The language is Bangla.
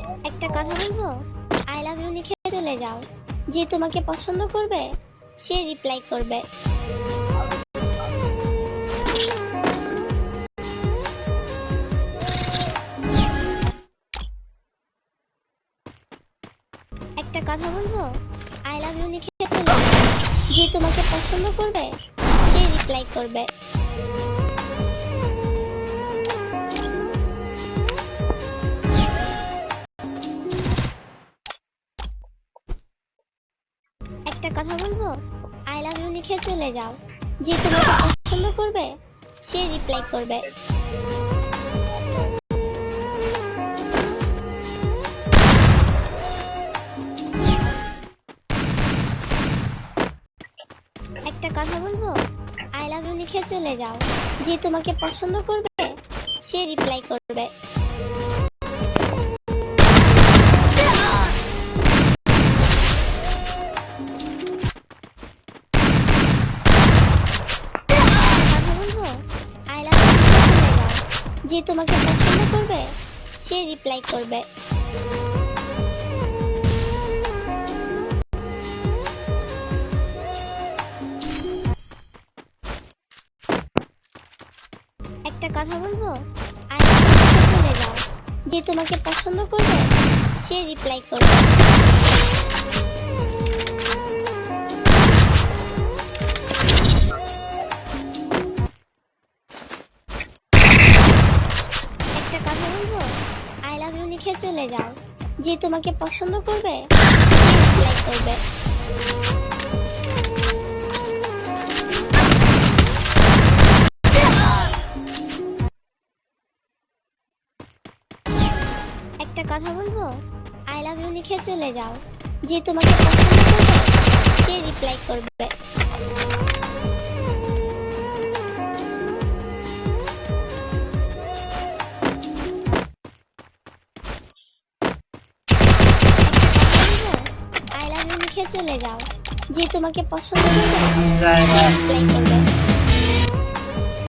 একটা কথা বলবো, আই লাভ ইউ লিখে চলে যাও। যে তোমাকে পছন্দ করবে সে রিপ্লাই করবে। একটা কথা বলবো, আই লাভ ইউ লিখে চলে যাও। যে তোমাকে পছন্দ করবে সে রিপ্লাই করবে। একটা কথা বলবো, আই লাভ ইউ লিখে চলে যাও। যে তোমাকে পছন্দ করবে সে রিপ্লাই করবে। একটা কথা বলবো, আই লাভ ইউ লিখে চলে যাও। যে তোমাকে পছন্দ করবে সে রিপ্লাই করবে। কথা বলবো, আই লাভ ইউ লিখে চলে যাও। যে তোমাকে পছন্দ করবে সে রিপ্লাই করবে। একটা কথা বলবো, আই লাভ ইউ লিখে চলে যাও। যে তোমাকে পছন্দ করবে সে রিপ্লাই করবে। একটা কথা বলবো, আই লাভ ইউ লিখে চলে যাও। যে তোমাকে পছন্দ করবে সে রিপ্লাই করবে। একটা কথা বলবো, আই লাভ ইউ লিখে চলে যাও। যে তোমাকে পছন্দ করবে সে রিপ্লাই করবে। আই লাভ ইউ লিখে চলে যাও। যে তোমাকে পছন্দ করবে সে রিপ্লাই করবে।